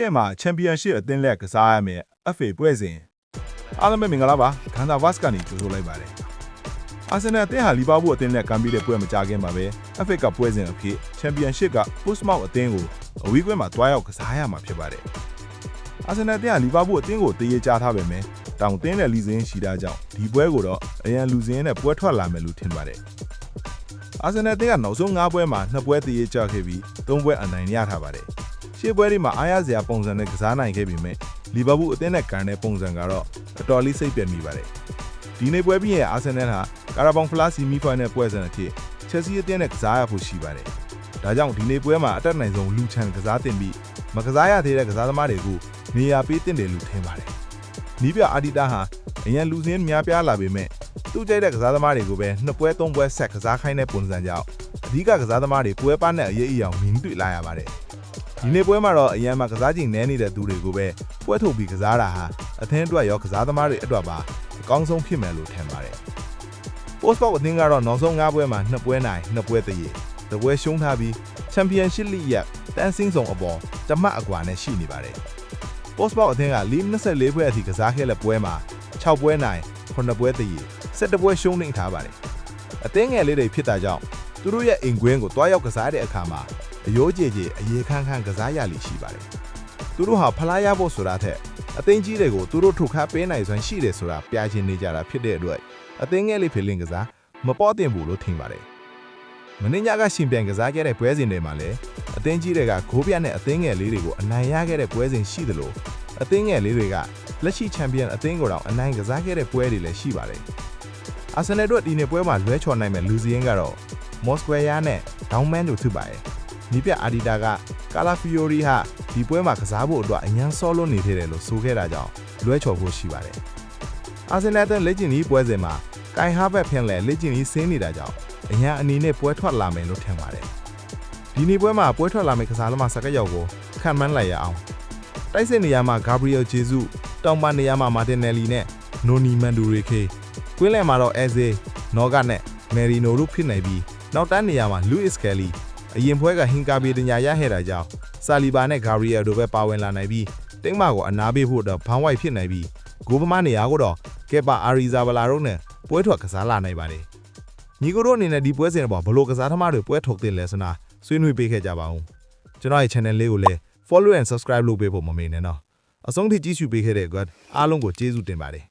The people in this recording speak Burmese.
ရက်မှာချန်ပီယံရှစ်အသင်းလက်ကစားရမယ် FA ပွဲစဉ်အားလုံးပဲမင်္ဂလာပါခန္ဓာဗတ်ကနေကြိုဆိုလိုက်ပါတယ်အာဆင်နယ်အသင်းဟာလီဗာပူးအသင်းလက်ကမ်းပြီးတဲ့ပွဲမကြခင်ပါပဲ FA ကပွဲစဉ်အဖြစ်ချန်ပီယံရှစ်ကပို့စမောက်အသင်းကိုအဝီးကွင်းမှာတွားရောက်ကစားရမှာဖြစ်ပါတယ်အာဆင်နယ်အသင်းဟာလီဗာပူးအသင်းကိုတရေကြားထားပေမဲ့တောင်တင်းတဲ့လီဇင်းရှိတာကြောင့်ဒီပွဲကိုတော့အရန်လူစင်းနဲ့ပွဲထွက်လာမယ်လို့ထင်ပါတယ်အာဆင်နယ်အသင်းကနောက်ဆုံး၅ပွဲမှာ2ပွဲတရေကြားခဲ့ပြီး3ပွဲအနိုင်ရထားပါတယ်ရှေ့ပွဲတွေမှာအားရစရာပုံစံနဲ့ကစားနိုင်ခဲ့ပေမဲ့လီဗာပူးအသင်းနဲ့ကန်တဲ့ပုံစံကတော့အတော်လေးစိတ်ပျက်မိပါတယ်ဒီနေ့ပွဲပြီးရင်အာဆင်နယ်ဟာကာရာဘောင်ဖလားဆီမီဖိုင်နယ်ပွဲစဉ်အဖြစ်ချက်စီအသင်းနဲ့ကစားရဖို့ရှိပါတယ်ဒါကြောင့်ဒီနေ့ပွဲမှာအတက်နိုင်ဆုံးလူချန်ကစားတင်ပြီးမကစားရသေးတဲ့ကစားသမားတွေကိုနေရာပေးတင်တယ်လို့ထင်ပါတယ်နီးပြအာဒီတာဟာအရန်လူစင်းများပြားလာပေမဲ့သူ့ကြိုက်တဲ့ကစားသမားတွေကိုပဲ2ပွဲ3ပွဲဆက်ကစားခိုင်းတဲ့ပုံစံကြောင့်အဓိကကစားသမားတွေပွဲပန်းနဲ့အရေးအယောင်မြင်တွေ့လာရပါတယ်ဒီနေ့ပွဲမှာတော့အရန်မှာကစားချိန်နည်းနေတဲ့သူတွေကိုပဲပွဲထုတ်ပြီးကစားတာဟာအသင်းအတွက်ရောကစားသမားတွေအတွက်ပါအကောင်းဆုံးဖြစ်မယ်လို့ထင်ပါတယ်ပို့စပေါက်အသင်းကတော့နောက်ဆုံး5ပွဲမှာ2ပွဲနိုင်2ပွဲတရေတပွဲရှုံးထားပြီးချန်ပီယံရှစ်လိရဲ့တန်းစင်းဆောင်အပေါ်တမတ်အကွာနဲ့ရှိနေပါတယ်ပို့စပေါက်အသင်းကလီ24ပွဲအထိကစားခဲ့တဲ့ပွဲမှာ6ပွဲနိုင်9ပွဲတရေ7ပွဲရှုံးနေထားပါတယ်အသင်းငယ်လေးတွေဖြစ်တာကြောင့်သူတို့ရဲ့အိမ်ကွင်းကိုတွားရောက်ကစားတဲ့အခါမှာအယိုးကြေကြေအရေးခန်းခန်းကစားရလိရှိပါတယ်သူတို့ဟာဖလားရဖို့ဆိုတာထက်အသင်းကြီးတွေကိုသူတို့ထုတ်ခါပေးနိုင်စွမ်းရှိတယ်ဆိုတာပြချင်နေကြတာဖြစ်တဲ့အတွက်အသင်းငယ်လေးဖြစ်လင်းကစားမပေါ်တင်ဘူးလို့ထင်ပါတယ်မင်းညကရှင်ပြန်ကစားခဲ့တဲ့ပွဲစဉ်တွေမှာလည်းအသင်းကြီးတွေကဂိုးပြနဲ့အသင်းငယ်လေးတွေကိုအနိုင်ရခဲ့တဲ့ပွဲစဉ်ရှိသလိုအသင်းငယ်လေးတွေကလက်ရှိချန်ပီယံအသင်းကိုတော့အနိုင်ကစားခဲ့တဲ့ပွဲတွေလည်းရှိပါတယ်အာဆင်နယ်တို့ဒီနေ့ပွဲမှာလွဲချော်နိုင်မဲ့လူစည်းကတော့မော်စကွဲယာနဲ့ဒေါင်းမန်တို့ဖြစ်ပါတယ်နီးပြအာဒီတာကကာလာဖီယိုရီဟာဒီပွဲမှာကစားဖို့အတွက်အញ្ញမ်းစောလွန်းနေသေးတယ်လို့ဆိုခဲ့တာကြောင့်လွဲချော်ဖို့ရှိပါတယ်အာဆင်နယ်လက်ကျင်ကြီးပွဲစဉ်မှာကိုင်ဟာဘက်ဖင်လဲလက်ကျင်ကြီးဆင်းနေတာကြောင့်အញ្ញမ်းအနေနဲ့ပွဲထွက်လာမယ်လို့ထင်ပါတယ်ဒီနေ့ပွဲမှာပွဲထွက်လာမယ့်ကစားသမားစကတ်ရောက်ကိုခံမှန်းလိုက်ရအောင်တိုက်စစ်နေရာမှာဂါဘရီယယ်ဂျေဆုတောင်ပန်နေရာမှာမာတင်နယ်လီနဲ့နိုနီမန်ဒူရီခေကွင်းလယ်မှာတော့အဲဇေနော်ဂတ်နဲ့မယ်ရီနိုတို့ဖြစ်နေပြီးနောက်တန်းနေရာမှာလူးစ်ကယ်လီအရင်ပွဲကဟင်ကာဘီတင်ညာရခဲ့တာကြောင့်ဆာလီဘာနဲ့ဂါဘရီယယ်တို့ပဲပါဝင်လာနိုင်ပြီးတင်းမာကိုအနာပေးဖို့တော့ဘောင်းဝိုက်ဖြစ်နေပြီးဂိုးပမားနေရာကိုတော့ကက်ပါအာရီဇာဗလာတို့နဲ့ပွဲထွက်ကစားလာနိုင်ပါတယ်ညီကိုတို့အနေနဲ့ဒီပွဲစဉ်တော့ဘလို့ကစားသမားတွေပွဲထုတ်တယ်လဲဆိုတာဆွေးနွေးပေးခဲ့ကြပါဦးကျွန်တော်ရဲ့ channel လေးကိုလည်း follow and subscribe လုပ်ပေးဖို့မမေ့နဲ့နော်အဆုံးထိကြည့်ရှုပေးခဲ့တဲ့အတွက်အားလုံးကိုကျေးဇူးတင်ပါတယ်